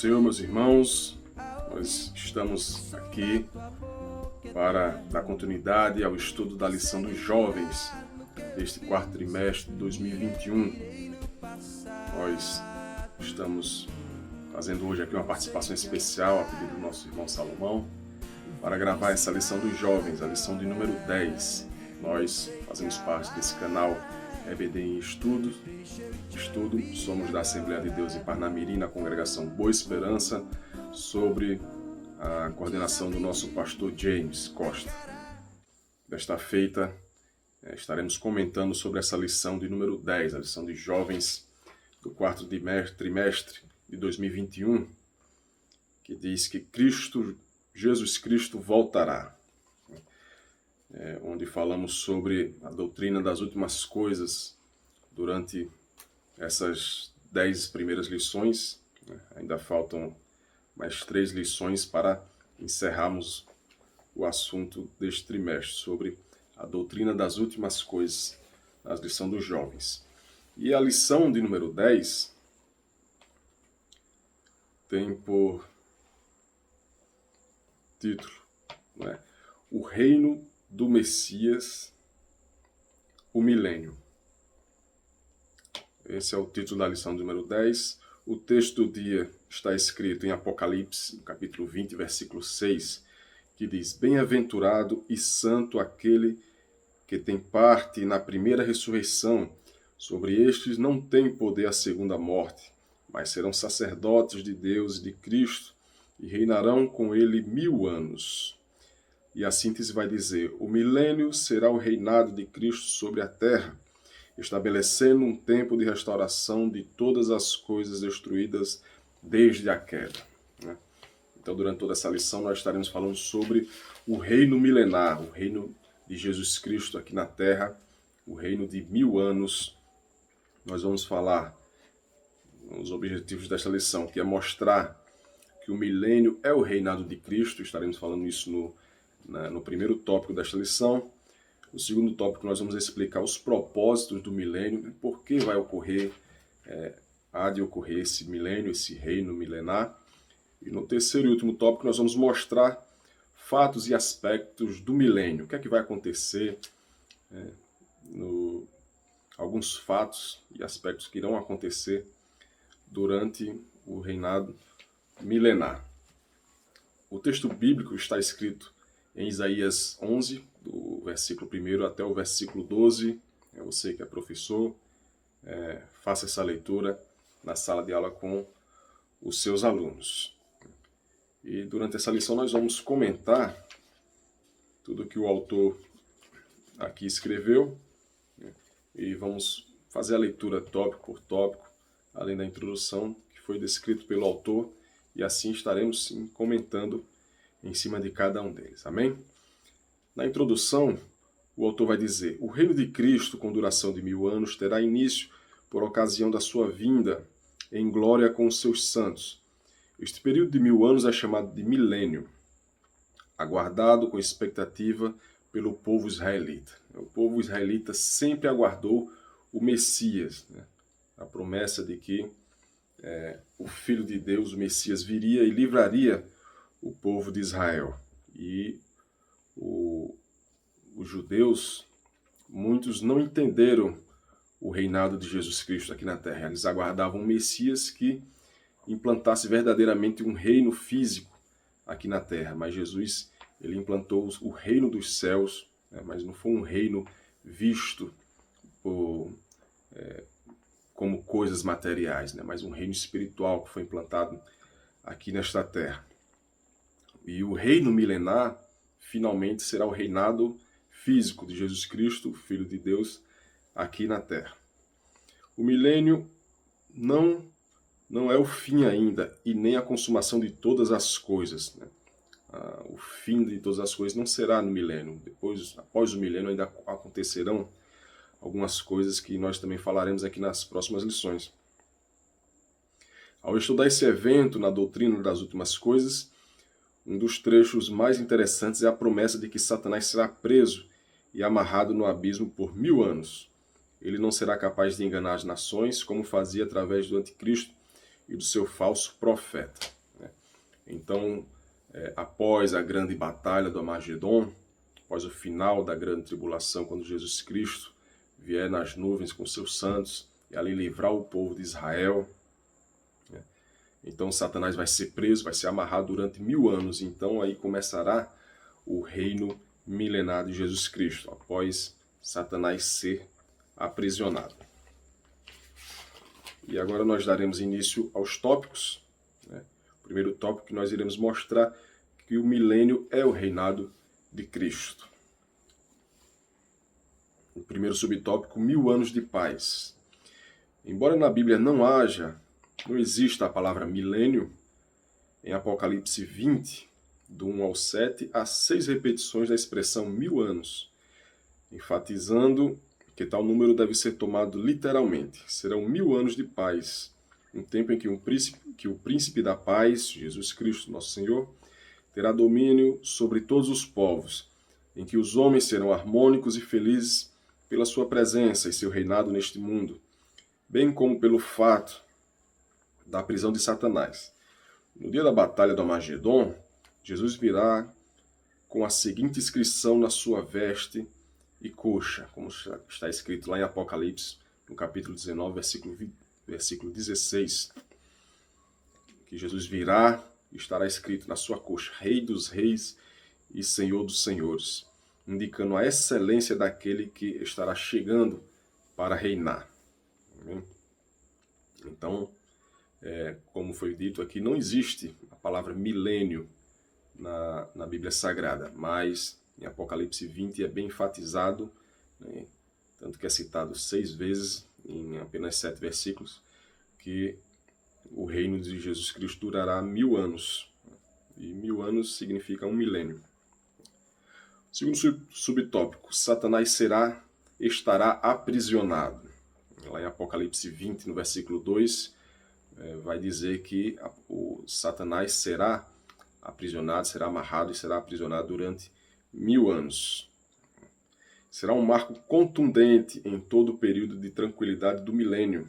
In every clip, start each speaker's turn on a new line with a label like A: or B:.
A: Senhor, meus irmãos. Nós estamos aqui para dar continuidade ao estudo da lição dos jovens deste quarto trimestre de 2021. Nós estamos fazendo hoje aqui uma participação especial a pedido do nosso irmão Salomão para gravar essa lição dos jovens, a lição de número 10. Nós fazemos parte desse canal EBD em Estudo, somos da Assembleia de Deus em Parnamirim, na congregação Boa Esperança, sobre a coordenação do nosso pastor James Costa. Desta feita, estaremos comentando sobre essa lição de número 10, a lição de jovens do quarto trimestre de 2021, que diz que Jesus Cristo voltará. Onde falamos sobre a doutrina das últimas coisas durante essas 10 primeiras lições. Ainda faltam mais 3 lições para encerrarmos o assunto deste trimestre, sobre a doutrina das últimas coisas, a lição dos jovens. E a lição de número 10 tem por título, O Reino do Messias, o Milênio. Esse é o título da lição número 10. O texto do dia está escrito em Apocalipse, capítulo 20, versículo 6, que diz: Bem-aventurado e santo aquele que tem parte na primeira ressurreição. Sobre estes não tem poder a segunda morte, mas serão sacerdotes de Deus e de Cristo e reinarão com ele 1000 anos. E a síntese vai dizer: o milênio será o reinado de Cristo sobre a terra, estabelecendo um tempo de restauração de todas as coisas destruídas desde a queda. Então, durante toda essa lição, nós estaremos falando sobre o reino milenar, o reino de Jesus Cristo aqui na terra, o reino de 1000 anos. Nós vamos falar os objetivos desta lição, que é mostrar que o milênio é o reinado de Cristo. Estaremos falando isso no primeiro tópico desta lição. No segundo tópico, nós vamos explicar os propósitos do milênio, por que vai ocorrer, há de ocorrer esse milênio, esse reino milenar. E no terceiro e último tópico, nós vamos mostrar fatos e aspectos do milênio. O que é que vai acontecer, alguns fatos e aspectos que irão acontecer durante o reinado milenar. O texto bíblico está escrito em Isaías 11, do versículo 1 até o versículo 12. Você que é professor, faça essa leitura na sala de aula com os seus alunos. E durante essa lição nós vamos comentar tudo que o autor aqui escreveu, e vamos fazer a leitura tópico por tópico, além da introdução que foi descrito pelo autor, e assim estaremos sim comentando em cima de cada um deles. Amém? Na introdução, o autor vai dizer: o reino de Cristo, com duração de 1000 anos, terá início por ocasião da sua vinda em glória com os seus santos. Este período de 1000 anos é chamado de milênio, aguardado com expectativa pelo povo israelita. O povo israelita sempre aguardou o Messias, a promessa de que o Filho de Deus, o Messias, viria e livraria o povo de Israel. E os judeus, muitos não entenderam o reinado de Jesus Cristo aqui na terra. Eles aguardavam um Messias que implantasse verdadeiramente um reino físico aqui na terra. Mas Jesus, ele implantou o reino dos céus, mas não foi um reino visto como coisas materiais, mas um reino espiritual que foi implantado aqui nesta terra. E o reino milenar, finalmente, será o reinado físico de Jesus Cristo, Filho de Deus, aqui na terra. O milênio não é o fim ainda, e nem a consumação de todas as coisas. O fim de todas as coisas não será no milênio. Após o milênio, ainda acontecerão algumas coisas que nós também falaremos aqui nas próximas lições. Ao estudar esse evento na doutrina das últimas coisas, um dos trechos mais interessantes é a promessa de que Satanás será preso e amarrado no abismo por 1000 anos. Ele não será capaz de enganar as nações, como fazia através do anticristo, e do seu falso profeta. Então, após a grande batalha do Armagedon, após o final da grande tribulação, quando Jesus Cristo vier nas nuvens com seus santos e ali livrar o povo de Israel, então Satanás vai ser preso, vai ser amarrado durante 1000 anos. Então aí começará o reino milenar de Jesus Cristo, após Satanás ser aprisionado. E agora nós daremos início aos tópicos. O primeiro tópico que nós iremos mostrar que o milênio é o reinado de Cristo. O primeiro subtópico, 1000 anos de paz. Embora na Bíblia não exista a palavra milênio, em Apocalipse 20, do 1 ao 7, há 6 repetições da expressão 1000 anos, enfatizando que tal número deve ser tomado literalmente. Serão 1000 anos de paz, um tempo em que o príncipe da paz, Jesus Cristo, nosso Senhor, terá domínio sobre todos os povos, em que os homens serão harmônicos e felizes pela sua presença e seu reinado neste mundo, bem como pelo fato da prisão de Satanás. No dia da batalha do Armagedon, Jesus virá com a seguinte inscrição na sua veste e coxa, como está escrito lá em Apocalipse, no capítulo 19, versículo 16, que Jesus virá e estará escrito na sua coxa, Rei dos Reis e Senhor dos Senhores, indicando a excelência daquele que estará chegando para reinar. Então, como foi dito aqui, não existe a palavra milênio na Bíblia Sagrada, mas em Apocalipse 20 é bem enfatizado, tanto que é citado 6 vezes em apenas 7 versículos, que o reino de Jesus Cristo durará 1000 anos. E 1000 anos significa um milênio. Segundo subtópico, Satanás estará aprisionado. Lá em Apocalipse 20, no versículo 2, vai dizer que o Satanás será aprisionado, será amarrado e será aprisionado durante 1000 anos. Será um marco contundente em todo o período de tranquilidade do milênio.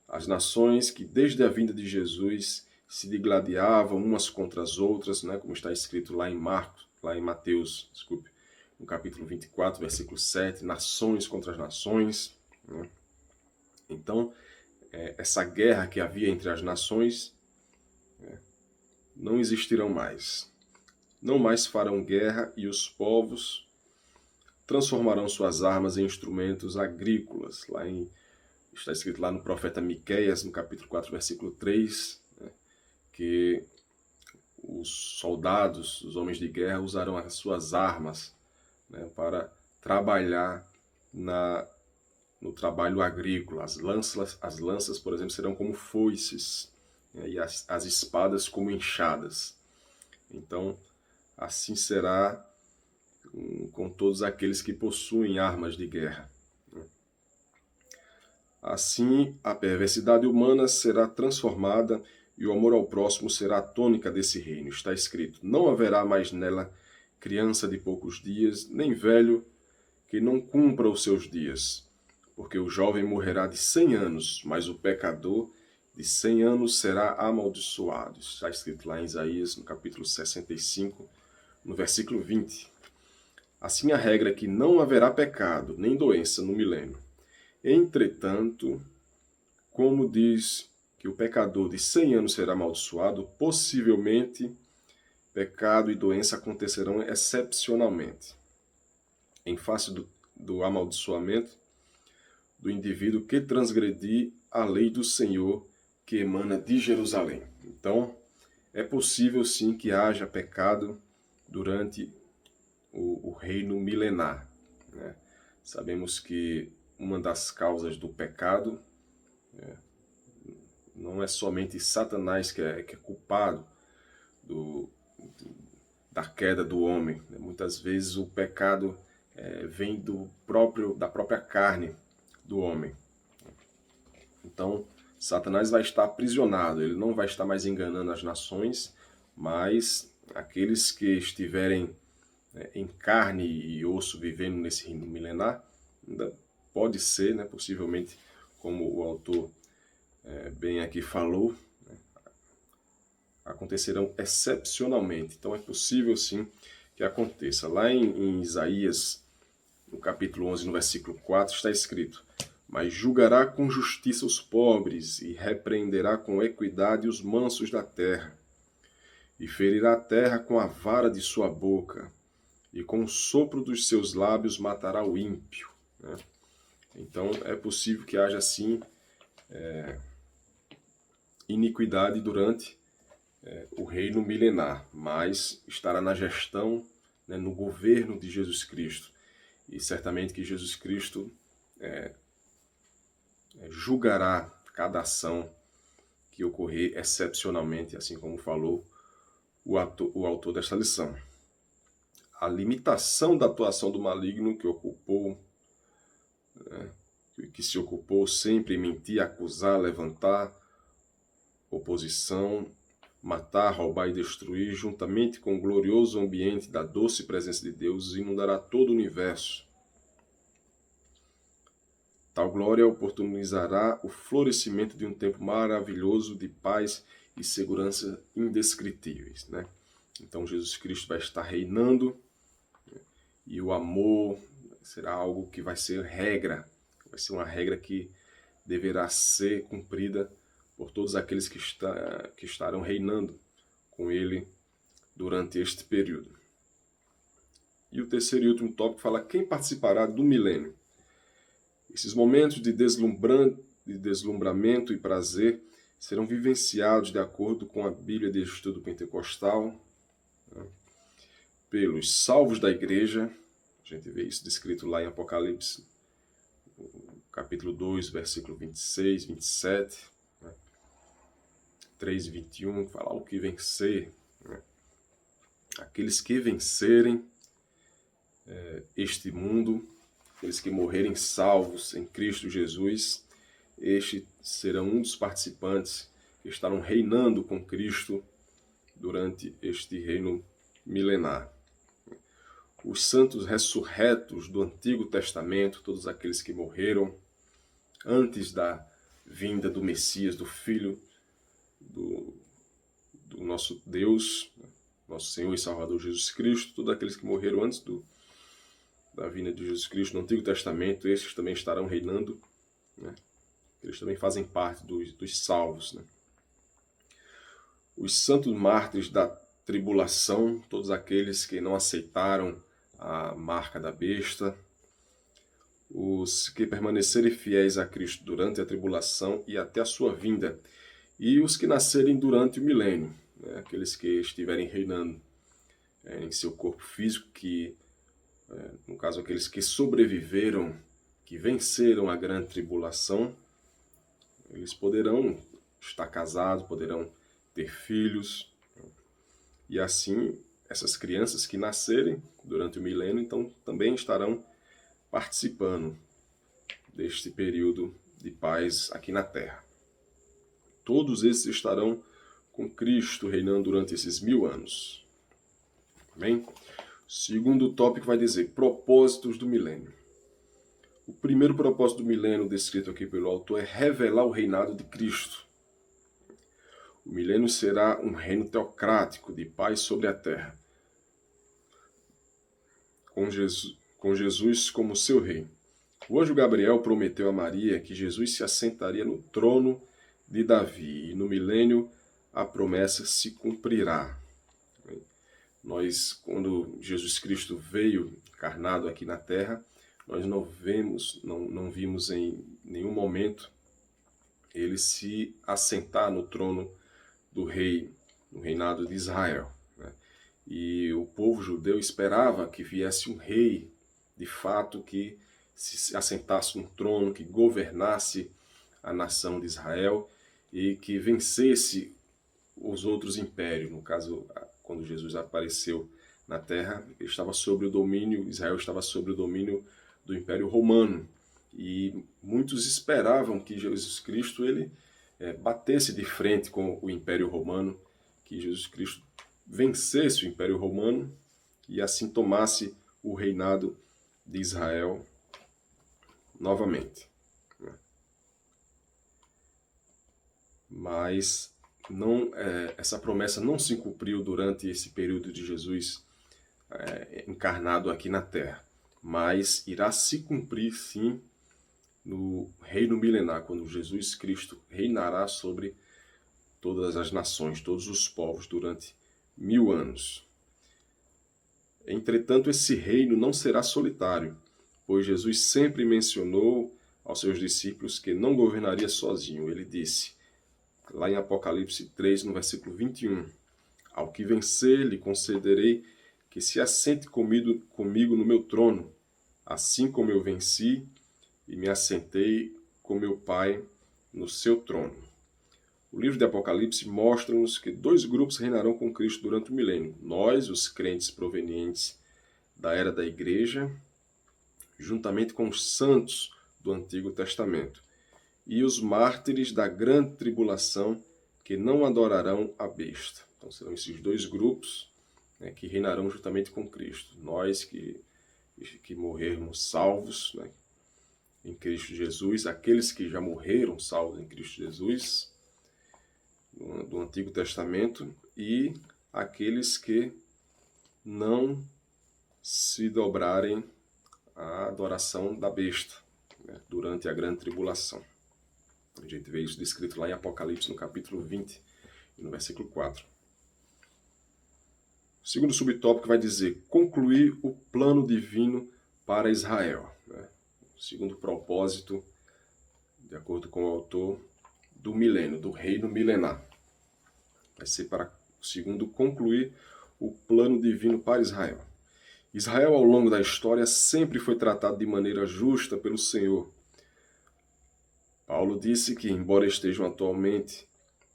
A: As nações que desde a vinda de Jesus se digladiavam umas contra as outras, como está escrito lá em Mateus, no capítulo 24, versículo 7, nações contra as nações. Então, essa guerra que havia entre as nações não existirão mais. Não mais farão guerra e os povos transformarão suas armas em instrumentos agrícolas. Está escrito lá no profeta Miqueias, no capítulo 4, versículo 3, que os soldados, os homens de guerra, usarão as suas armas para trabalhar no trabalho agrícola. As lanças, por exemplo, serão como foices, e as espadas como enxadas. Então, assim será com todos aqueles que possuem armas de guerra. Assim, a perversidade humana será transformada e o amor ao próximo será a tônica desse reino. Está escrito, não haverá mais nela criança de poucos dias, nem velho que não cumpra os seus dias. Porque o jovem morrerá de 100 anos, mas o pecador de 100 anos será amaldiçoado. Está escrito lá em Isaías, no capítulo 65, no versículo 20. Assim a regra é que não haverá pecado, nem doença no milênio. Entretanto, como diz que o pecador de 100 anos será amaldiçoado, possivelmente pecado e doença acontecerão excepcionalmente. Em face do amaldiçoamento do indivíduo que transgredir a lei do Senhor que emana de Jerusalém. Então, é possível sim que haja pecado durante o reino milenar. Sabemos que uma das causas do pecado não é somente Satanás que é culpado da queda do homem. Muitas vezes o pecado vem da própria carne do homem. Então, Satanás vai estar aprisionado, ele não vai estar mais enganando as nações, mas aqueles que estiverem em carne e osso vivendo nesse reino milenar, ainda pode ser, possivelmente, como o autor bem aqui falou, acontecerão excepcionalmente. Então é possível sim que aconteça. Lá em Isaías, no capítulo 11, no versículo 4, está escrito: mas julgará com justiça os pobres e repreenderá com equidade os mansos da terra. E ferirá a terra com a vara de sua boca, e com o sopro dos seus lábios matará o ímpio. Né? Então é possível que haja assim iniquidade durante o reino milenar, mas estará na gestão, né, no governo de Jesus Cristo. E certamente que Jesus Cristo julgará cada ação que ocorrer excepcionalmente, assim como falou o autor desta lição. A limitação da atuação do maligno que se ocupou sempre em mentir, acusar, levantar oposição, matar, roubar e destruir, juntamente com o glorioso ambiente da doce presença de Deus, inundará todo o universo. Tal glória oportunizará o florescimento de um tempo maravilhoso de paz e segurança indescritíveis, né? Então Jesus Cristo vai estar reinando, né? E o amor será algo que vai ser regra, vai ser uma regra que deverá ser cumprida por todos aqueles que estarão reinando com ele durante este período. E o terceiro e último tópico fala quem participará do milênio. Esses momentos de deslumbramento e prazer serão vivenciados de acordo com a Bíblia de Estudo Pentecostal, né, pelos salvos da igreja. A gente vê isso descrito lá em Apocalipse, capítulo 2, versículo 26, 27, né, 3 e 21, fala o que vencer. Né, aqueles que vencerem este mundo, aqueles que morrerem salvos em Cristo Jesus, estes serão um dos participantes que estarão reinando com Cristo durante este reino milenar. Os santos ressurretos do Antigo Testamento, todos aqueles que morreram antes da vinda do Messias, do Filho do nosso Deus, nosso Senhor e Salvador Jesus Cristo, todos aqueles que morreram antes da vinda de Jesus Cristo no Antigo Testamento, esses também estarão reinando, né? Eles também fazem parte dos salvos, né? Os santos mártires da tribulação, todos aqueles que não aceitaram a marca da besta, os que permanecerem fiéis a Cristo durante a tribulação e até a sua vinda, e os que nascerem durante o milênio, né? Aqueles que estiverem reinando em seu corpo físico, no caso aqueles que sobreviveram, que venceram a grande tribulação, eles poderão estar casados, poderão ter filhos, e assim essas crianças que nascerem durante o milênio, então também estarão participando deste período de paz aqui na Terra. Todos esses estarão com Cristo reinando durante esses 1000 anos. Amém? Segundo tópico vai dizer propósitos do milênio. O primeiro propósito do milênio descrito aqui pelo autor é revelar o reinado de Cristo. O milênio será um reino teocrático de paz sobre a terra, com Jesus como seu rei. O anjo Gabriel prometeu a Maria que Jesus se assentaria no trono de Davi, e no milênio a promessa se cumprirá. Nós, quando Jesus Cristo veio encarnado aqui na terra, nós não vimos em nenhum momento ele se assentar no trono do rei, no reinado de Israel, né? E o povo judeu esperava que viesse um rei, de fato, que se assentasse no trono, que governasse a nação de Israel e que vencesse os outros impérios. No caso, quando Jesus apareceu na terra, ele estava sob o domínio, Israel estava sob o domínio do Império Romano. E muitos esperavam que Jesus Cristo ele batesse de frente com o Império Romano, que Jesus Cristo vencesse o Império Romano e assim tomasse o reinado de Israel novamente. Mas essa promessa não se cumpriu durante esse período de Jesus encarnado aqui na Terra, mas irá se cumprir sim no reino milenar, quando Jesus Cristo reinará sobre todas as nações, todos os povos durante 1000 anos. Entretanto, esse reino não será solitário, pois Jesus sempre mencionou aos seus discípulos que não governaria sozinho. Ele disse, lá em Apocalipse 3, no versículo 21, ao que vencer, lhe concederei que se assente comigo no meu trono, assim como eu venci e me assentei com meu Pai no seu trono. O livro de Apocalipse mostra-nos que 2 grupos reinarão com Cristo durante o milênio. Nós, os crentes provenientes da era da igreja, juntamente com os santos do Antigo Testamento, e os mártires da grande tribulação que não adorarão a besta. Então serão esses 2 grupos, né, que reinarão juntamente com Cristo. Nós que morrermos salvos, né, em Cristo Jesus, aqueles que já morreram salvos em Cristo Jesus, do Antigo Testamento, e aqueles que não se dobrarem à adoração da besta, né, durante a grande tribulação. A gente vê isso descrito lá em Apocalipse, no capítulo 20, no versículo 4. O segundo subtópico vai dizer concluir o plano divino para Israel. Né? O segundo propósito, de acordo com o autor, do milênio, do reino milenar. Vai ser para, segundo, concluir o plano divino para Israel. Israel, ao longo da história, sempre foi tratado de maneira justa pelo Senhor. Paulo disse que, embora estejam atualmente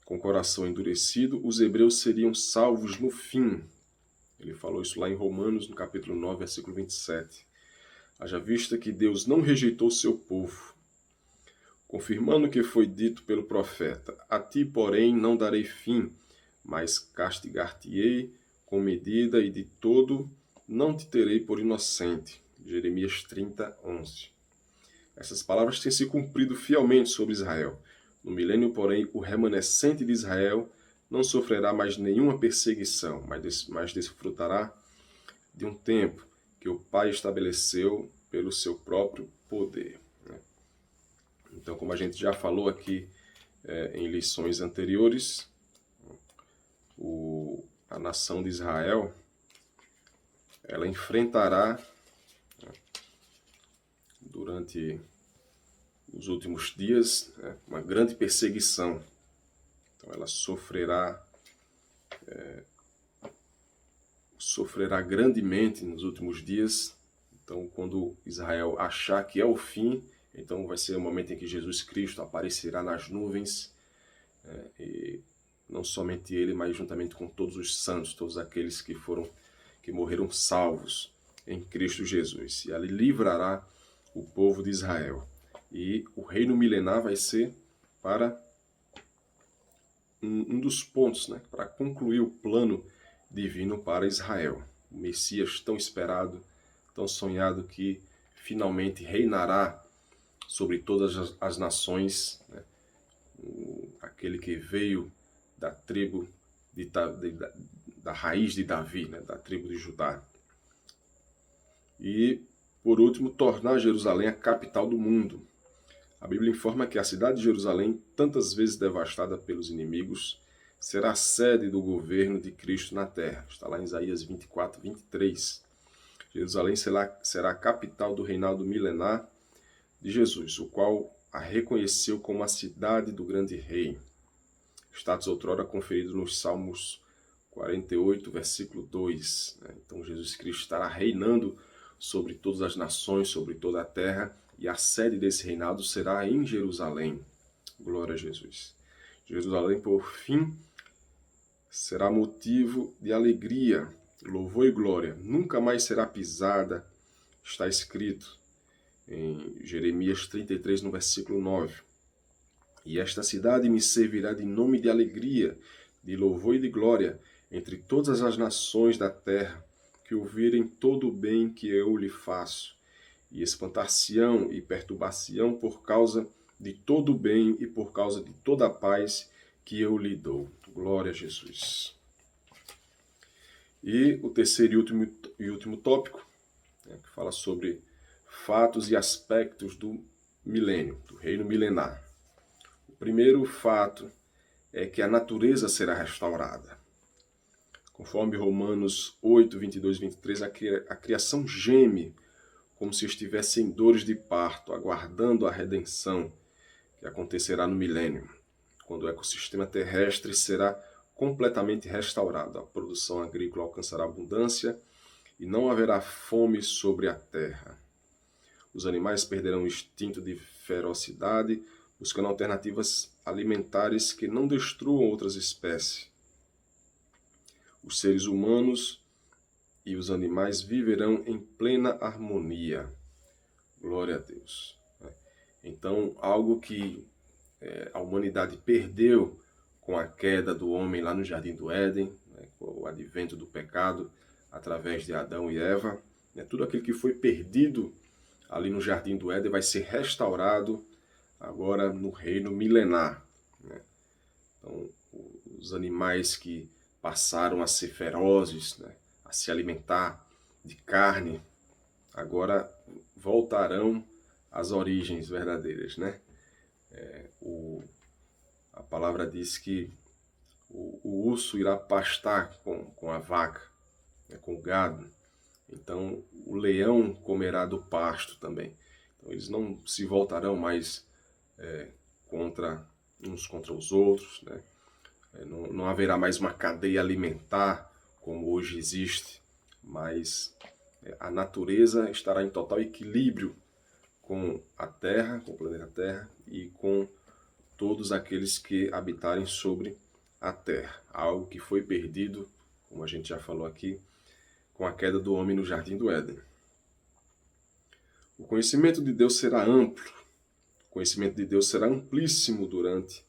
A: com o coração endurecido, os hebreus seriam salvos no fim. Ele falou isso lá em Romanos, no capítulo 9, versículo 27. Haja vista que Deus não rejeitou seu povo, confirmando o que foi dito pelo profeta. A ti, porém, não darei fim, mas castigar-te-ei com medida e de todo não te terei por inocente. Jeremias 30, 11. Essas palavras têm se cumprido fielmente sobre Israel. No milênio, porém, o remanescente de Israel não sofrerá mais nenhuma perseguição, mas desfrutará de um tempo que o Pai estabeleceu pelo seu próprio poder. Então, como a gente já falou aqui em lições anteriores, a nação de Israel, ela enfrentará, durante os últimos dias, uma grande perseguição. Então ela sofrerá grandemente nos últimos dias. Então, quando Israel achar que é o fim, então vai ser o momento em que Jesus Cristo aparecerá nas nuvens, e não somente ele, mas juntamente com todos os santos, todos aqueles que morreram salvos em Cristo Jesus. E ali livrará o povo de Israel. E o reino milenar vai ser para um dos pontos, né, para concluir o plano divino para Israel. O Messias tão esperado, tão sonhado, que finalmente reinará sobre todas as nações, né, aquele que veio da tribo da raiz de Davi, né, da tribo de Judá. E, por último, tornar Jerusalém a capital do mundo. A Bíblia informa que a cidade de Jerusalém, tantas vezes devastada pelos inimigos, será a sede do governo de Cristo na terra. Está lá em Isaías 24, 23. Jerusalém será a capital do reinado milenar de Jesus, o qual a reconheceu como a cidade do grande rei. Status outrora conferido nos Salmos 48, versículo 2. Então Jesus Cristo estará reinando sobre todas as nações, sobre toda a terra, e a sede desse reinado será em Jerusalém. Glória a Jesus. Jerusalém, por fim, será motivo de alegria, louvor e glória. Nunca mais será pisada, está escrito em Jeremias 33, no versículo 9. E esta cidade me servirá de nome de alegria, de louvor e de glória entre todas as nações da terra, que ouvirem todo o bem que eu lhe faço, e espantar-se-ão e perturbar-se-ão por causa de todo o bem e por causa de toda a paz que eu lhe dou. Glória a Jesus. E o terceiro e último tópico, né, que fala sobre fatos e aspectos do milênio, do reino milenar. O primeiro fato é que a natureza será restaurada. Conforme Romanos 8, 22 e 23, a criação geme como se estivesse em dores de parto, aguardando a redenção que acontecerá no milênio, quando o ecossistema terrestre será completamente restaurado. A produção agrícola alcançará abundância e não haverá fome sobre a terra. Os animais perderão o instinto de ferocidade, buscando alternativas alimentares que não destruam outras espécies. Os seres humanos e os animais viverão em plena harmonia. Glória a Deus. Então, algo que a humanidade perdeu com a queda do homem lá no Jardim do Éden, com o advento do pecado através de Adão e Eva, tudo aquilo que foi perdido ali no Jardim do Éden vai ser restaurado agora no reino milenar. Então, os animais que passaram a ser ferozes, a se alimentar de carne, agora voltarão às origens verdadeiras. A palavra diz que o urso irá pastar com a vaca, com o gado. Então, o leão comerá do pasto também. Então, eles não se voltarão mais uns contra os outros. Não haverá mais uma cadeia alimentar como hoje existe, mas a natureza estará em total equilíbrio com a Terra, com o planeta Terra e com todos aqueles que habitarem sobre a Terra. Algo que foi perdido, como a gente já falou aqui, com a queda do homem no Jardim do Éden. O conhecimento de Deus será amplo, o conhecimento de Deus será amplíssimo durante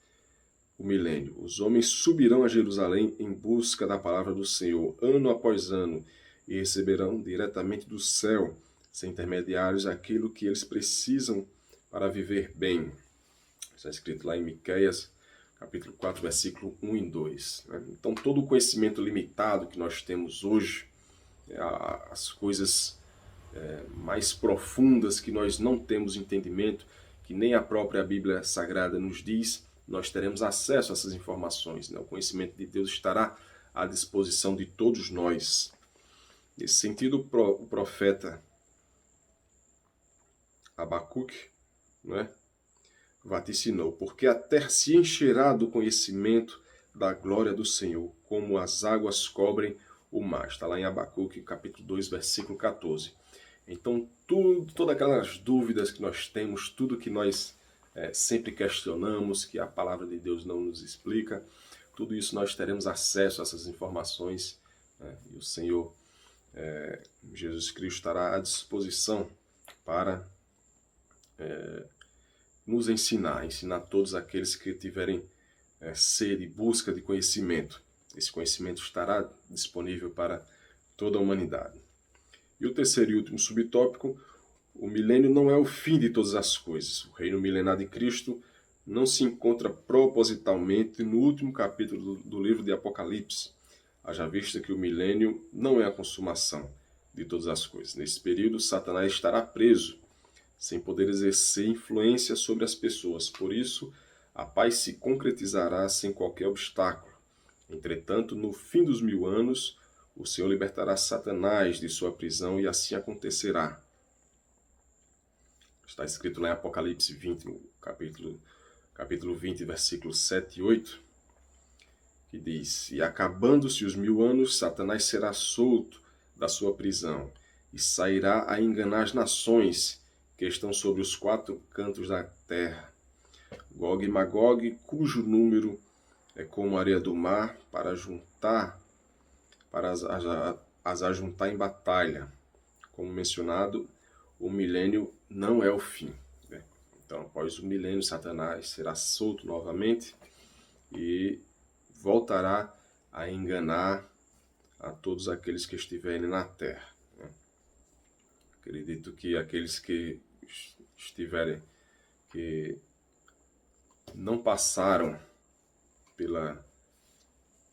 A: o milênio. Os homens subirão a Jerusalém em busca da palavra do Senhor, ano após ano, e receberão diretamente do céu, sem intermediários, aquilo que eles precisam para viver bem. Está escrito lá em Miqueias, capítulo 4, versículo 1 e 2. Então, todo o conhecimento limitado que nós temos hoje, as coisas mais profundas que nós não temos entendimento, que nem a própria Bíblia Sagrada nos diz, nós teremos acesso a essas informações. O conhecimento de Deus estará à disposição de todos nós. Nesse sentido, o profeta Abacuque vaticinou: porque a terra se encherá do conhecimento da glória do Senhor, como as águas cobrem o mar. Está lá em Abacuque, capítulo 2, versículo 14. Então, todas aquelas dúvidas que nós temos, tudo que nós sempre questionamos, que a palavra de Deus não nos explica, tudo isso nós teremos acesso a essas informações, e o Senhor Jesus Cristo estará à disposição para nos ensinar todos aqueles que tiverem sede e busca de conhecimento. Esse conhecimento estará disponível para toda a humanidade. E o terceiro e último subtópico: o milênio não é o fim de todas as coisas. O reino milenar de Cristo não se encontra propositalmente no último capítulo do livro de Apocalipse, haja vista que o milênio não é a consumação de todas as coisas. Nesse período, Satanás estará preso, sem poder exercer influência sobre as pessoas. Por isso, a paz se concretizará sem qualquer obstáculo. Entretanto, no fim dos 1000 anos, o Senhor libertará Satanás de sua prisão, e assim acontecerá. Está escrito lá em Apocalipse 20, no capítulo 20, versículos 7 e 8, que diz: e acabando-se os 1000 anos, Satanás será solto da sua prisão, e sairá a enganar as nações que estão sobre os 4 cantos da terra, Gog e Magog, cujo número é como a areia do mar, para as ajuntar em batalha. Como mencionado, o milênio não é o fim. Então, após o milênio, Satanás será solto novamente e voltará a enganar a todos aqueles que estiverem na terra. Acredito que aqueles que estiverem, que não passaram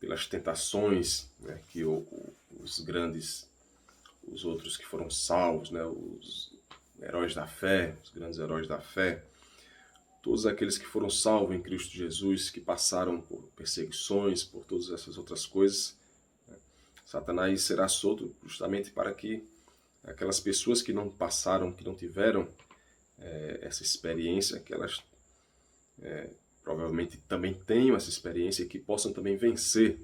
A: pelas tentações, né, que os outros que foram salvos, né, os heróis da fé, os grandes heróis da fé, todos aqueles que foram salvos em Cristo Jesus, que passaram por perseguições, por todas essas outras coisas, né, Satanás será solto justamente para que aquelas pessoas que não passaram, que não tiveram essa experiência, que elas provavelmente também tenham essa experiência e que possam também vencer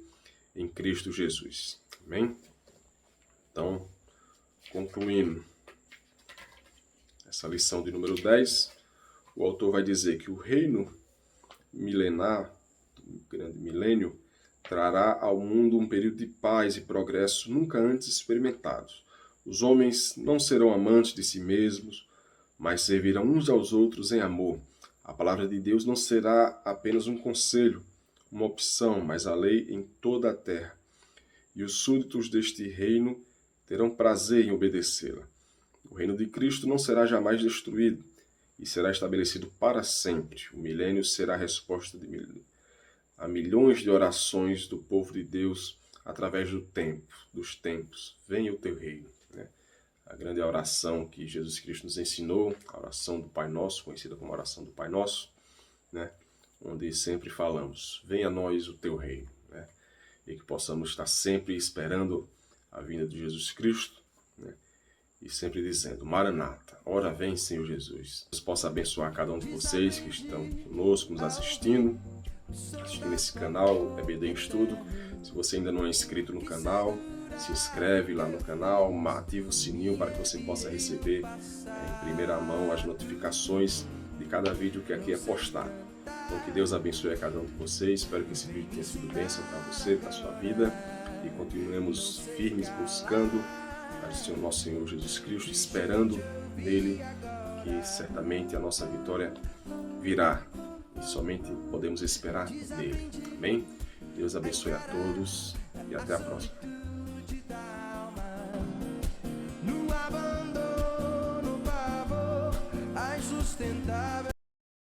A: em Cristo Jesus. Amém? Então, concluindo essa lição de número 10, o autor vai dizer que o reino milenar, o grande milênio, trará ao mundo um período de paz e progresso nunca antes experimentados. Os homens não serão amantes de si mesmos, mas servirão uns aos outros em amor. A palavra de Deus não será apenas um conselho, uma opção, mas a lei em toda a terra. E os súditos deste reino terão prazer em obedecê-la. O reino de Cristo não será jamais destruído e será estabelecido para sempre. O milênio será a resposta a milhões de orações do povo de Deus através dos tempos. Venha o teu reino. A grande oração que Jesus Cristo nos ensinou, a oração do Pai Nosso, conhecida como oração do Pai Nosso, né? Onde sempre falamos, venha a nós o teu reino, né? E que possamos estar sempre esperando a vinda de Jesus Cristo, né? E sempre dizendo, Maranata, ora vem, Senhor Jesus. Deus possa abençoar cada um de vocês que estão conosco, nos assistindo esse canal EBD em Estudo. Se você ainda não é inscrito no canal, se inscreve lá no canal, ativa o sininho para que você possa receber em primeira mão as notificações de cada vídeo que aqui é postado. Então que Deus abençoe a cada um de vocês, espero que esse vídeo tenha sido bênção para você, para a sua vida, e continuemos firmes buscando o nosso Senhor Jesus Cristo, esperando nele, que certamente a nossa vitória virá, e somente podemos esperar nele. Amém? Deus abençoe a todos e até a próxima.
B: No abandono, pavor, a insustentável